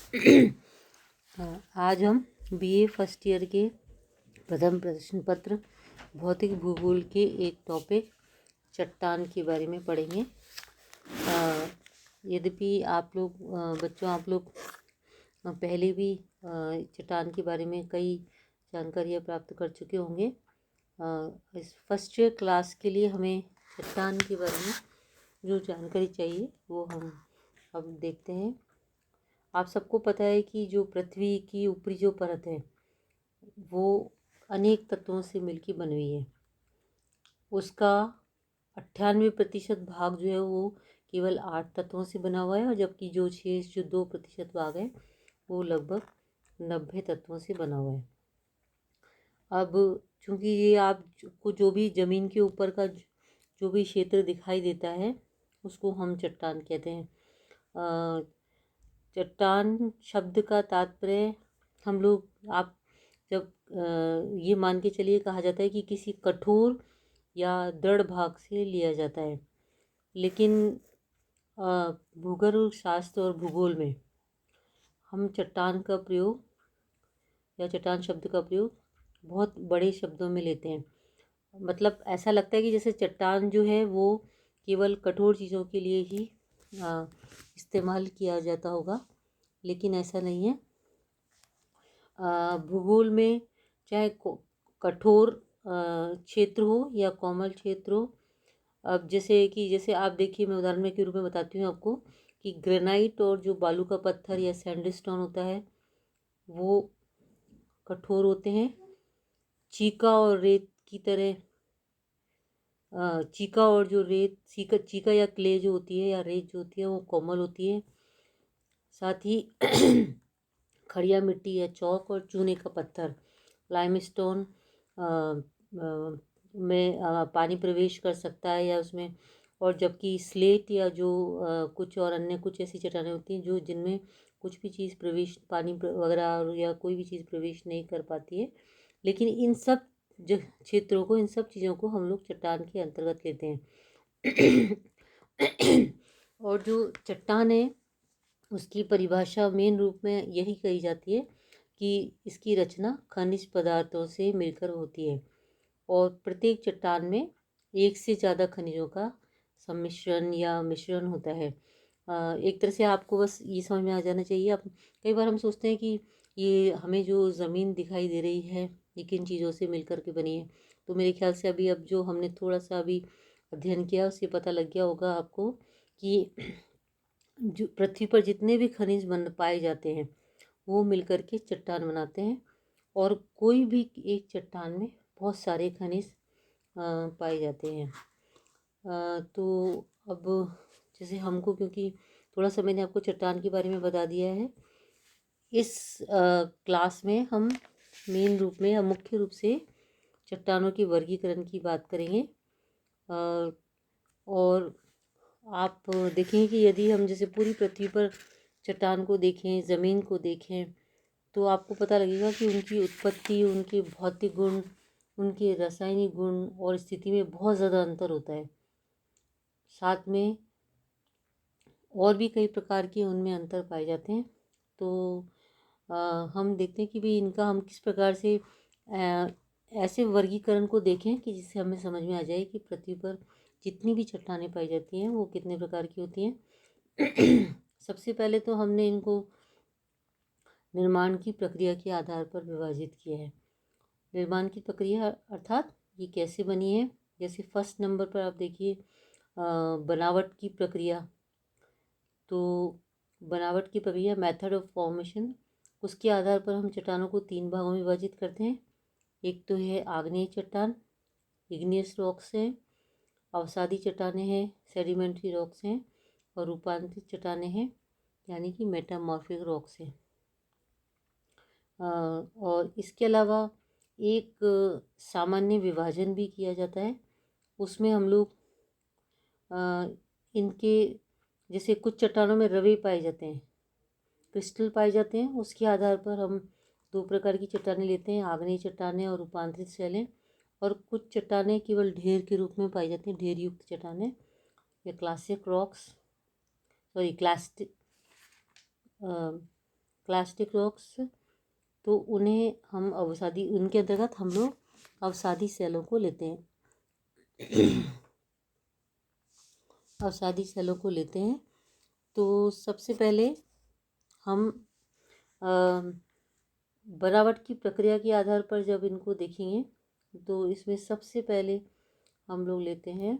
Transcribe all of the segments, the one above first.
आज हम BA first year के प्रथम प्रश्न पत्र भौतिक भूगोल के एक टॉपिक चट्टान के बारे में पढ़ेंगे। यद्यपि आप लोग बच्चों आप लोग पहले भी चट्टान के बारे में कई जानकारियाँ प्राप्त कर चुके होंगे। इस फर्स्ट ईयर क्लास के लिए हमें चट्टान के बारे में जो जानकारी चाहिए वो हम अब देखते हैं। आप सबको पता है कि जो पृथ्वी की ऊपरी जो परत है वो अनेक तत्वों से मिलकर बनी हुई है। उसका 98% भाग जो है वो केवल 8 तत्वों से बना हुआ है, और जबकि जो 2% भाग है वो लगभग 90 तत्वों से बना हुआ है। अब चूँकि ये आपको जो भी ज़मीन के ऊपर का जो भी क्षेत्र दिखाई देता है उसको हम चट्टान कहते हैं। चट्टान शब्द का तात्पर्य हम लोग आप जब ये मान के चलिए कहा जाता है कि किसी कठोर या दृढ़ भाग से लिया जाता है, लेकिन भूगोल शास्त्र और भूगोल में हम चट्टान का प्रयोग या चट्टान शब्द का प्रयोग बहुत बड़े शब्दों में लेते हैं। मतलब ऐसा लगता है कि जैसे चट्टान जो है वो केवल कठोर चीज़ों के लिए ही इस्तेमाल किया जाता होगा, लेकिन ऐसा नहीं है। भूगोल में चाहे कठोर क्षेत्र हो या कोमल क्षेत्र हो, अब जैसे आप देखिए, मैं उदाहरण के रूप में बताती हूँ आपको कि ग्रेनाइट और जो बालू का पत्थर या सैंडस्टोन होता है वो कठोर होते हैं। चीका और रेत की तरह चीका और जो रेत चीका या क्ले जो होती है या रेत जो होती है वो कोमल होती है। साथ ही खड़िया मिट्टी या चौक और चूने का पत्थर लाइमस्टोन में पानी प्रवेश कर सकता है या उसमें, और जबकि स्लेट या जो कुछ और अन्य कुछ ऐसी चट्टानें होती हैं जो जिनमें कुछ भी चीज़ प्रवेश पानी वगैरह या कोई भी चीज़ प्रवेश नहीं कर पाती है। लेकिन इन सब क्षेत्रों को, इन सब चीज़ों को हम लोग चट्टान के अंतर्गत लेते हैं। और जो चट्टान है उसकी परिभाषा मेन रूप में यही कही जाती है कि इसकी रचना खनिज पदार्थों से मिलकर होती है, और प्रत्येक चट्टान में एक से ज़्यादा खनिजों का सम्मिश्रण या मिश्रण होता है। एक तरह से आपको बस ये समझ में आ जाना चाहिए। आप कई बार हम सोचते हैं कि ये हमें जो ज़मीन दिखाई दे रही है ये किन चीज़ों से मिलकर के बनी है, तो मेरे ख्याल से अब जो हमने थोड़ा सा अभी अध्ययन किया उससे पता लग गया होगा आपको कि जो पृथ्वी पर जितने भी खनिज बन पाए जाते हैं वो मिलकर के चट्टान बनाते हैं, और कोई भी एक चट्टान में बहुत सारे खनिज पाए जाते हैं। तो अब जैसे हमको, क्योंकि थोड़ा सा मैंने आपको चट्टान के बारे में बता दिया है, इस क्लास में हम मेन रूप में या मुख्य रूप से चट्टानों के वर्गीकरण की बात करेंगे। और आप देखें कि यदि हम जैसे पूरी पृथ्वी पर चट्टान को देखें, ज़मीन को देखें, तो आपको पता लगेगा कि उनकी उत्पत्ति, उनके भौतिक गुण, उनके रासायनिक गुण और स्थिति में बहुत ज़्यादा अंतर होता है। साथ में और भी कई प्रकार के उनमें अंतर पाए जाते हैं। तो हम देखते हैं कि भी इनका हम किस प्रकार से ऐसे वर्गीकरण को देखें कि जिससे हमें समझ में आ जाए कि पृथ्वी पर जितनी भी चट्टानें पाई जाती हैं वो कितने प्रकार की होती हैं। सबसे पहले तो हमने इनको निर्माण की प्रक्रिया के आधार पर विभाजित किया है। निर्माण की प्रक्रिया अर्थात ये कैसे बनी है। जैसे फर्स्ट नंबर पर आप देखिए बनावट की प्रक्रिया। तो बनावट की प्रक्रिया, मेथड ऑफ फॉर्मेशन, उसके आधार पर हम चट्टानों को 3 भागों में विभाजित करते हैं। एक तो है आग्नेय चट्टान, इग्नियस रॉक्स हैं, अवसादी चट्टानें हैं, सेडिमेंट्री रॉक्स हैं, और रूपांतरित चट्टानें हैं यानी कि मेटामॉर्फिक रॉक्स हैं। और इसके अलावा एक सामान्य विभाजन भी किया जाता है। उसमें हम लोग इनके जैसे कुछ चट्टानों में रवे पाए जाते हैं, क्रिस्टल पाए जाते हैं, उसके आधार पर हम 2 प्रकार की चट्टानें लेते हैं, आग्नेय चट्टानें और रूपांतरित शैलें। और कुछ चट्टानें केवल ढेर के रूप में पाई जाती हैं, ढेर युक्त चट्टानें या classic rocks, sorry clastic clastic rocks, तो उन्हें हम अवसादी, उनके अंतर्गत हम लोग अवसादी सेलों को लेते हैं। अवसादी सेलों को लेते हैं। तो सबसे पहले हम बनावट की प्रक्रिया के आधार पर जब इनको देखेंगे तो इसमें सबसे पहले हम लोग लेते हैं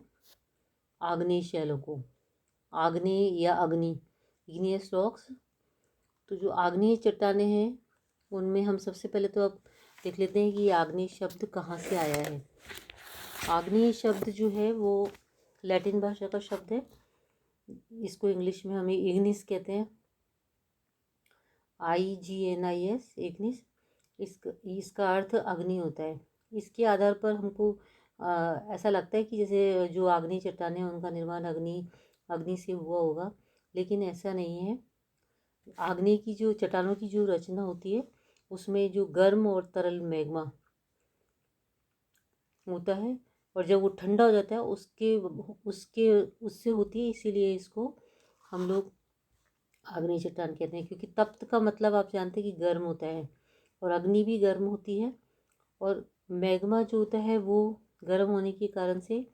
आग्नेय शैलों को, आग्नेय या अग्नि, इग्नियस रॉक्स। तो जो आग्नेय चट्टानें हैं उनमें हम सबसे पहले तो अब देख लेते हैं कि ये आग्नेय शब्द कहाँ से आया है। आग्नेय शब्द जो है वो लैटिन भाषा का शब्द है। इसको इंग्लिश में हमें इग्निस कहते हैं, IGNIS, इग्निस। इसका अर्थ अग्नि होता है। इसके आधार पर हमको ऐसा लगता है कि जैसे जो आग्नेय चट्टानें हैं उनका निर्माण अग्नि से हुआ होगा, लेकिन ऐसा नहीं है। आग्नेय की जो चट्टानों की जो रचना होती है उसमें जो गर्म और तरल मैग्मा होता है, और जब वो ठंडा हो जाता है उससे होती है, इसीलिए इसको हम लोग आग्नेय चट्टान कहते हैं। क्योंकि तप्त का मतलब आप जानते हैं कि गर्म होता है, और अग्नि भी गर्म होती है, और मैग्मा जो होता है वो गर्म होने के कारण से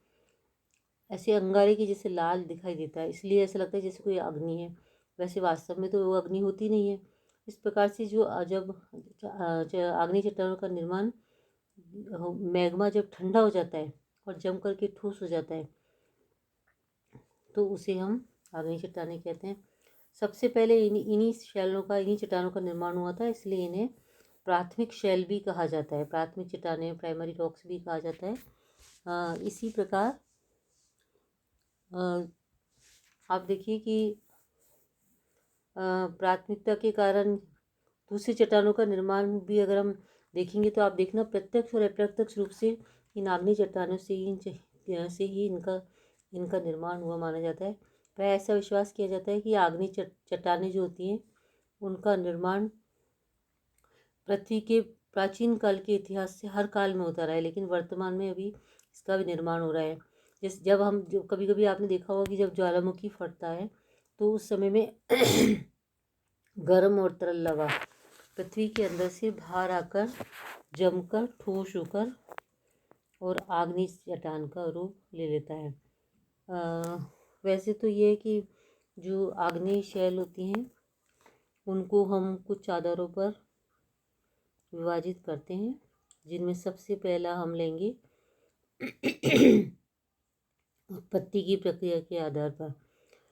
ऐसे अंगारे के जैसे लाल दिखाई देता है, इसलिए ऐसा लगता है जैसे कोई अग्नि है। वैसे वास्तव में तो वो अग्नि होती नहीं है। इस प्रकार से जो जब आग्नेय चट्टानों का निर्माण, मैग्मा जब ठंडा हो जाता है और जम करके ठोस हो जाता है तो उसे हम आग्नेय चट्टानें कहते हैं। सबसे पहले इन्हीं चट्टानों का निर्माण हुआ था, इसलिए इन्हें प्राथमिक शैल भी कहा जाता है, प्राथमिक चट्टानें, प्राइमरी रॉक्स भी कहा जाता है। इसी प्रकार आप देखिए कि प्राथमिकता के कारण दूसरी चट्टानों का निर्माण भी अगर हम देखेंगे तो आप देखना प्रत्यक्ष और अप्रत्यक्ष रूप से इन आग्नेय चट्टानों से ही इनका निर्माण हुआ माना जाता है। वह ऐसा विश्वास किया जाता है कि आग्नेय चट्टानें जो होती हैं उनका निर्माण पृथ्वी के प्राचीन काल के इतिहास से हर काल में होता रहा है, लेकिन वर्तमान में अभी इसका भी निर्माण हो रहा है। जब कभी कभी आपने देखा होगा कि जब ज्वालामुखी फटता है तो उस समय में गर्म और तरल लवा पृथ्वी के अंदर से बाहर आकर जमकर ठोस होकर और आग्नेय चट्टान का रूप ले लेता है। वैसे तो ये है कि जो आग्नेय शैल होती हैं उनको हम कुछ आधारों पर विभाजित करते हैं, जिनमें सबसे पहला हम लेंगे उत्पत्ति की प्रक्रिया के आधार पर।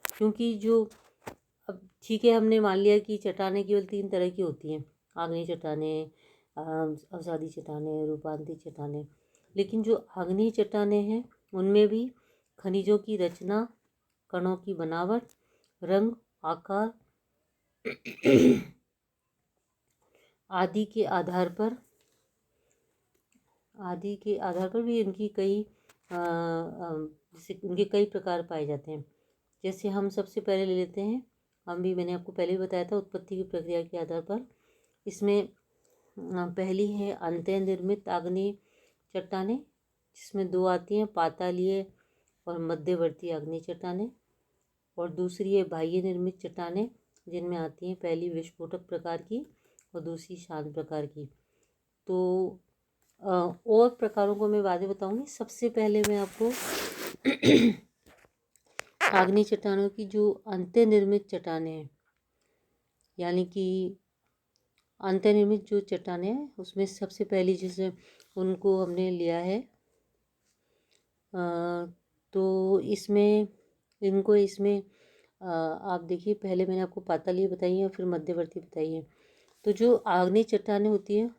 क्योंकि जो अब ठीक है, हमने मान लिया कि चट्टानें केवल 3 तरह की होती हैं, आग्नेय चट्टानें, अवसादी चट्टानें, रूपांतरित चट्टानें। लेकिन जो आग्नेय चट्टानें हैं उनमें भी खनिजों की रचना, कणों की बनावट, रंग, आकार आदि के आधार पर भी इनकी जैसे उनके कई प्रकार पाए जाते हैं। जैसे हम सबसे पहले ले लेते हैं, मैंने आपको पहले भी बताया था, उत्पत्ति की प्रक्रिया के आधार पर। इसमें पहली है अंतःनिर्मित आग्नेय चट्टानें, जिसमें 2 आती हैं, पातालीय और मध्यवर्ती आग्नेय चट्टानें। और दूसरी है बाह्य निर्मित चट्टानें, जिनमें आती हैं पहली विस्फोटक प्रकार की और दूसरी शांत प्रकार की। तो और प्रकारों को मैं बाद में बताऊंगी। सबसे पहले मैं आपको आग्नेय चट्टानों की जो अंतःनिर्मित चट्टानें हैं, यानी कि अंतःनिर्मित जो चट्टानें हैं उसमें सबसे पहली जिसे उनको हमने लिया है, तो इसमें आप देखिए, पहले मैंने आपको पातालीय बताई है और फिर मध्यवर्ती बताई है। तो जो आग्नेय चट्टानें होती हैं,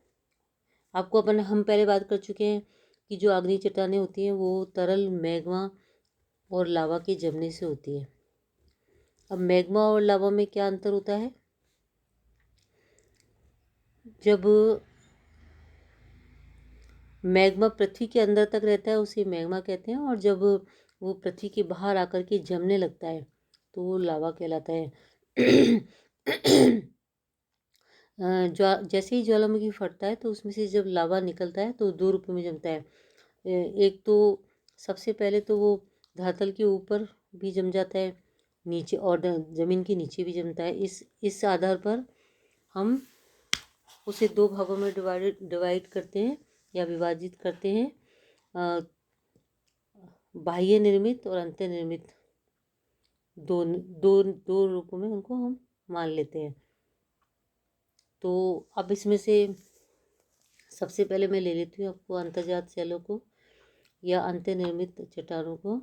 हम पहले बात कर चुके हैं कि जो आग्नेय चट्टानें होती हैं वो तरल मैग्मा और लावा के जमने से होती है। अब मैग्मा और लावा में क्या अंतर होता है? जब मैग्मा पृथ्वी के अंदर तक रहता है उसे मैग्मा कहते हैं, और जब वो पृथ्वी के बाहर आकर के जमने लगता है तो वो लावा कहलाता है। जैसे ही ज्वालामुखी फटता है तो उसमें से जब लावा निकलता है तो 2 रूपों में जमता है। एक तो सबसे पहले तो वो धरातल के ऊपर भी जम जाता है, नीचे और ज़मीन के नीचे भी जमता है। इस आधार पर हम उसे दो भागों में डिवाइड करते हैं या विभाजित करते हैं, बाह्य निर्मित और अंतर्निर्मित, दो दो दो रूपों में उनको हम मान लेते हैं। तो अब इसमें से सबसे पहले मैं ले लेती हूँ आपको अंतर्जात शैलों को या अंतर्निर्मित चट्टानों को।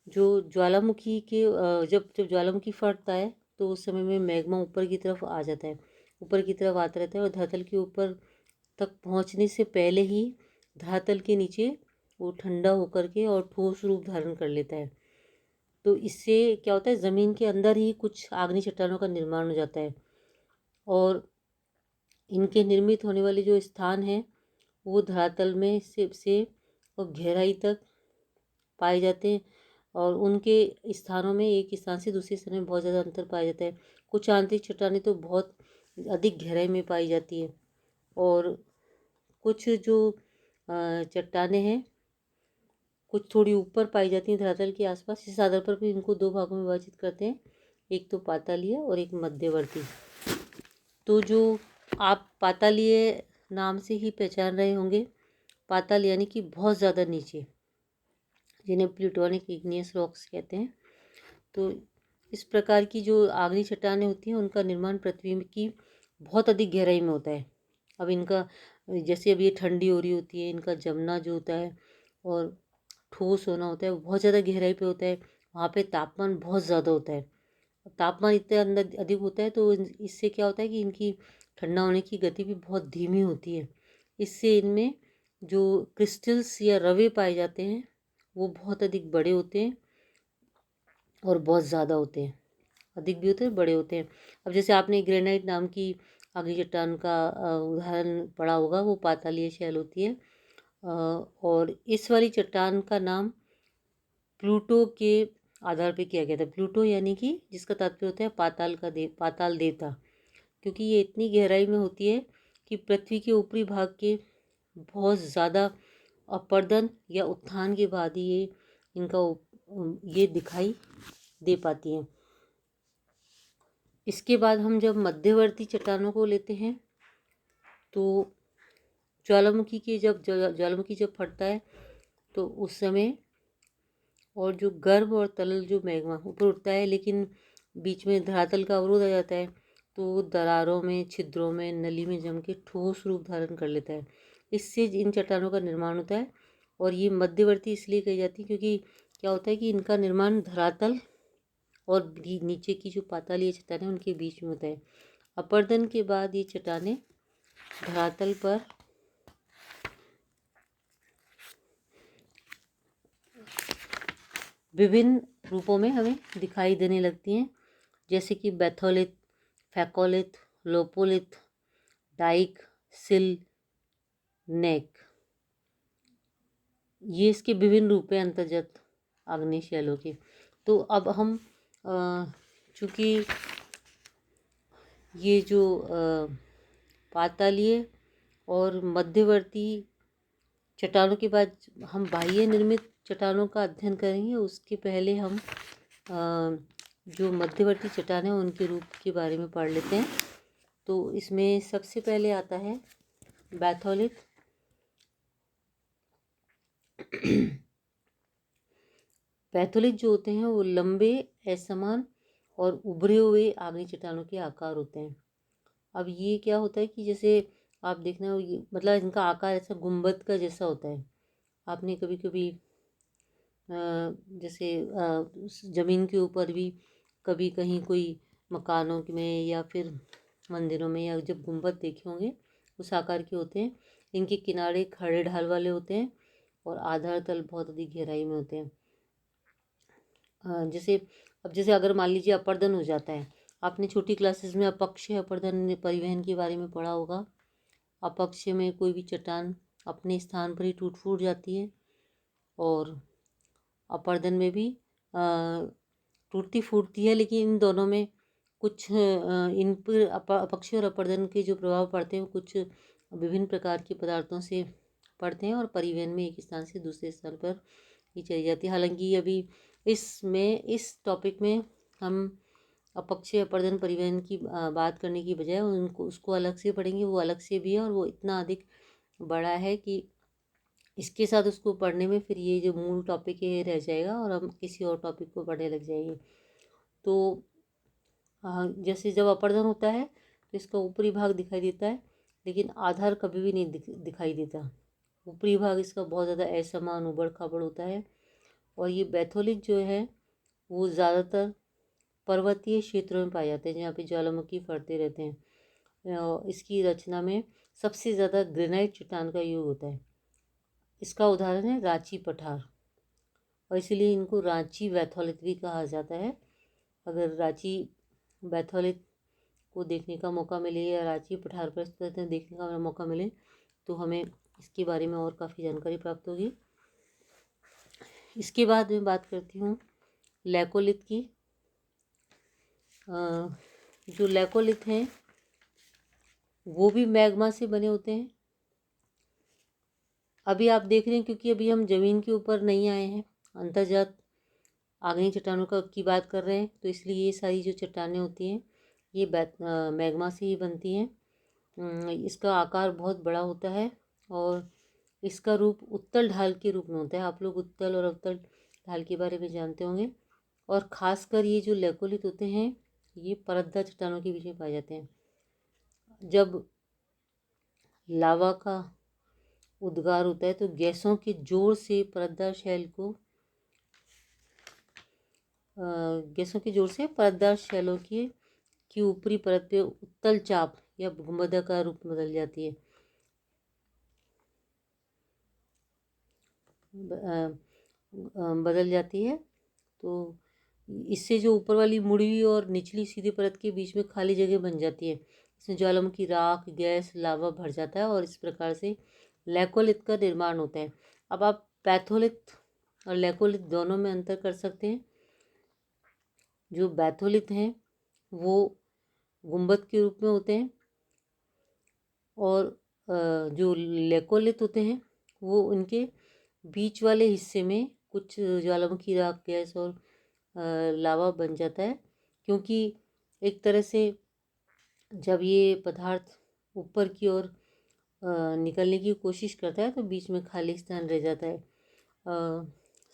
जो ज्वालामुखी के जब जब ज्वालामुखी फटता है तो उस समय में मैग्मा ऊपर की तरफ आ जाता है, ऊपर की तरफ आता रहता है और धरातल के ऊपर तक पहुंचने से पहले ही धरातल के नीचे वो ठंडा होकर के और ठोस रूप धारण कर लेता है। तो इससे क्या होता है, ज़मीन के अंदर ही कुछ आग्नेय चट्टानों का निर्माण हो जाता है और इनके निर्मित होने वाले जो स्थान हैं वो धरातल में से और गहराई तक पाए जाते हैं और उनके स्थानों में एक स्थान से दूसरे स्थान में बहुत ज़्यादा अंतर पाया जाता है। कुछ आंतरिक चट्टानें तो बहुत अधिक गहराई में पाई जाती है और कुछ जो चट्टानें हैं कुछ थोड़ी ऊपर पाई जाती हैं धरातल के आसपास। इस आधार पर भी इनको दो भागों में विभाजित करते हैं, एक तो पातालीय और एक मध्यवर्ती। तो जो आप पातालीय नाम से ही पहचान रहे होंगे, पाताल यानी कि बहुत ज़्यादा नीचे, जिन्हें प्लूटोनिक इग्नियस रॉक्स कहते हैं। तो इस प्रकार की जो आग्नेय चट्टानें होती हैं उनका निर्माण पृथ्वी की बहुत अधिक गहराई में होता है। अब इनका जैसे अब ये ठंडी हो रही होती है, इनका जमना जो होता है और ठोस होना होता है वो बहुत ज़्यादा गहराई पे होता है। वहाँ पे तापमान बहुत ज़्यादा होता है, तापमान इतने अंदर अधिक होता है तो इससे क्या होता है कि इनकी ठंडा होने की गति भी बहुत धीमी होती है। इससे इनमें जो क्रिस्टल्स या रवे पाए जाते हैं वो बहुत अधिक बड़े होते हैं और बहुत ज़्यादा होते हैं, अधिक भी होते हैं, बड़े होते हैं। अब जैसे आपने ग्रेनाइट नाम की आग्नेय चट्टान का उदाहरण पढ़ा होगा, वो पातालीय शैल होती है और इस वाली चट्टान का नाम प्लूटो के आधार पे किया गया था। प्लूटो यानी कि जिसका तात्पर्य होता है पाताल देवता, क्योंकि ये इतनी गहराई में होती है कि पृथ्वी के ऊपरी भाग के बहुत ज़्यादा अपर्दन या उत्थान के बाद ही ये दिखाई दे पाती हैं। इसके बाद हम जब मध्यवर्ती चट्टानों को लेते हैं तो ज्वालामुखी जब फटता है तो उस समय और जो गर्भ और तरल जो मैग्मा ऊपर उठता है, लेकिन बीच में धरातल का अवरोध आ जाता है तो दरारों में, छिद्रों में, नली में जम के ठोस रूप धारण कर लेता है। इससे इन चट्टानों का निर्माण होता है और ये मध्यवर्ती इसलिए कही जाती है क्योंकि क्या होता है कि इनका निर्माण धरातल और नीचे की जो पातालीय चट्टानें उनके बीच में होता है। अपर्दन के बाद ये चट्टानें धरातल पर विभिन्न रूपों में हमें दिखाई देने लगती हैं, जैसे कि बैथोलिथ, फैकोलिथ, लोपोलिथ, डाइक, सिल, नेक। ये इसके विभिन्न रूप हैं अंतर्गत आग्नेय शैलों के। तो अब हम चूँकि ये जो पातालीय और मध्यवर्ती चट्टानों के बाद हम बाह्य निर्मित चट्टानों का अध्ययन करेंगे, उसके पहले हम जो मध्यवर्ती चट्टान है उनके रूप के बारे में पढ़ लेते हैं। तो इसमें सबसे पहले आता है बैथोलिथ। बैथोलिथ जो होते हैं वो लंबे, असमान और उभरे हुए आग्नेय चट्टानों के आकार होते हैं। अब ये क्या होता है कि जैसे आप देखना, ये मतलब इनका आकार ऐसा गुंबद का जैसा होता है। आपने कभी कभी जैसे ज़मीन के ऊपर भी कभी कहीं कोई मकानों में या फिर मंदिरों में या जब गुंबद देखे होंगे, उस आकार के होते हैं। इनके किनारे खड़े ढाल वाले होते हैं और आधार तल बहुत अधिक गहराई में होते हैं। जैसे अगर मान लीजिए अपर्दन हो जाता है, आपने छोटी क्लासेस में अपक्षय अपर्दन परिवहन के बारे में पढ़ा होगा। अपक्षय में कोई भी चट्टान अपने स्थान पर ही टूट फूट जाती है और अपर्दन में भी टूटती फूटती है, लेकिन इन दोनों में कुछ इन पर अपक्षय और अपर्दन के जो प्रभाव पड़ते हैं वो कुछ विभिन्न प्रकार के पदार्थों से पड़ते हैं और परिवहन में एक स्थान से दूसरे स्थान पर ही चली जाती है। हालांकि अभी इस टॉपिक में हम अपक्षय अपर्दन परिवहन की बात करने की बजाय उनको उसको अलग से पढ़ेंगे। वो अलग से भी है और वो इतना अधिक बड़ा है कि इसके साथ उसको पढ़ने में फिर ये जो मूल टॉपिक है ये रह जाएगा और हम किसी और टॉपिक को पढ़ने लग जाएंगे। तो जैसे जब अपर्दन होता है तो इसका ऊपरी भाग दिखाई देता है, लेकिन आधार कभी भी नहीं दिखाई देता। ऊपरी भाग इसका बहुत ज़्यादा असमान उबड़ खाबड़ होता है। और ये बैथोलिक जो है वो ज़्यादातर पर्वतीय क्षेत्रों में पाए जाते हैं, जहाँ पे ज्वालामुखी फटते रहते हैं। इसकी रचना में सबसे ज़्यादा ग्रेनाइट चट्टान का योग होता है। इसका उदाहरण है रांची पठार, और इसीलिए इनको रांची बैथोलिक भी कहा जाता है। अगर रांची बैथोलिक को देखने का मौका मिले या रांची पठार पर देखने का मौका मिले तो हमें इसके बारे में और काफ़ी जानकारी प्राप्त होगी। इसके बाद मैं बात करती हूँ लैकोलिथ की। जो लैकोलिथ हैं वो भी मैग्मा से बने होते हैं। अभी आप देख रहे हैं क्योंकि अभी हम ज़मीन के ऊपर नहीं आए हैं, अंतर्जात आग्नेय चट्टानों की बात कर रहे हैं, तो इसलिए ये सारी जो चट्टानें होती हैं ये मैग्मा से ही बनती हैं। इसका आकार बहुत बड़ा होता है और इसका रूप उत्तल ढाल के रूप में होता है। आप लोग उत्तल और अवतल ढाल के बारे में जानते होंगे। और ख़ासकर ये जो लैकोलिथ होते हैं ये परतदार चट्टानों के बीच में पाए जाते हैं। जब लावा का उद्गार होता है तो गैसों के जोर से परतदार शैलों की ऊपरी परत पे उत्तल चाप या गुंबदाकार रूप में बदल जाती है। तो इससे जो ऊपर वाली मुड़ी हुई और निचली सीधी परत के बीच में खाली जगह बन जाती है। इसमें ज्वालामुखी राख, गैस, लावा भर जाता है और इस प्रकार से लैकोलिथ का निर्माण होता है। अब आप पैथोलिथ और लैकोलिथ दोनों में अंतर कर सकते हैं। जो बैथोलिथ हैं वो गुंबद के रूप में होते हैं और जो लैकोलिथ होते हैं वो उनके बीच वाले हिस्से में कुछ ज्वालामुखी राख, गैस और लावा बन जाता है। क्योंकि एक तरह से जब ये पदार्थ ऊपर की ओर निकलने की कोशिश करता है तो बीच में खाली स्थान रह जाता है।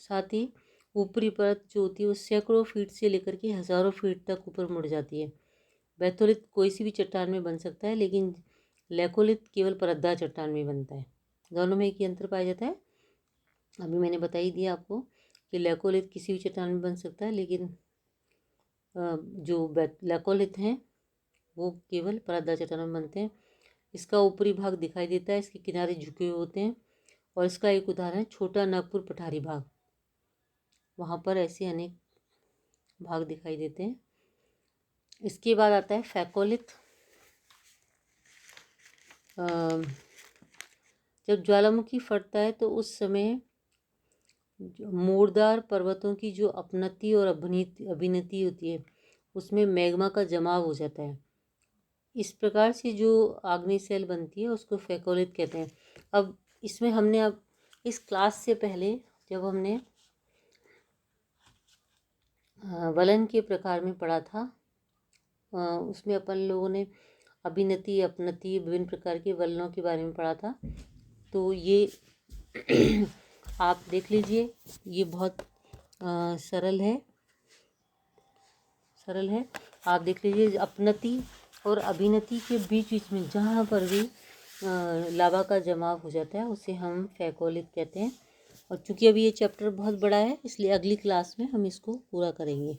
साथ ही ऊपरी परत जो होती है वो सैकड़ों फीट से लेकर के हज़ारों फीट तक ऊपर मुड़ जाती है। बैथोलिथ कोई सी भी चट्टान में बन सकता है, लेकिन लैकोलिथ केवल परतदार चट्टान में बनता है। दोनों में एक ही अंतर पाया जाता है। अभी मैंने बता ही दिया आपको कि लैकोलिथ किसी भी चट्टान में बन सकता है, लेकिन जो लैकोलिथ हैं वो केवल परतदार चट्टानों में बनते हैं। इसका ऊपरी भाग दिखाई देता है, इसके किनारे झुके हुए होते हैं। और इसका एक उदाहरण है छोटा नागपुर पठारी भाग, वहाँ पर ऐसे अनेक भाग दिखाई देते हैं। इसके बाद आता है फैकोलिथ। जब ज्वालामुखी फटता है तो उस समय मोड़दार पर्वतों की जो अपनति और अभिनति होती है उसमें मैग्मा का जमाव हो जाता है। इस प्रकार से जो आग्नेय सेल बनती है उसको फैकोलिथ कहते हैं। अब इसमें हमने अब इस क्लास से पहले जब हमने वलन के प्रकार में पढ़ा था उसमें अपन लोगों ने अभिनति, अपनति, विभिन्न प्रकार के वलनों के बारे में पढ़ा था। तो ये आप देख लीजिए, ये बहुत सरल है। आप देख लीजिए, अपनति और अभिनति के बीच बीच में जहाँ पर भी लावा का जमाव हो जाता है उसे हम फैकोलिथ कहते हैं। और चूँकि अभी ये चैप्टर बहुत बड़ा है इसलिए अगली क्लास में हम इसको पूरा करेंगे।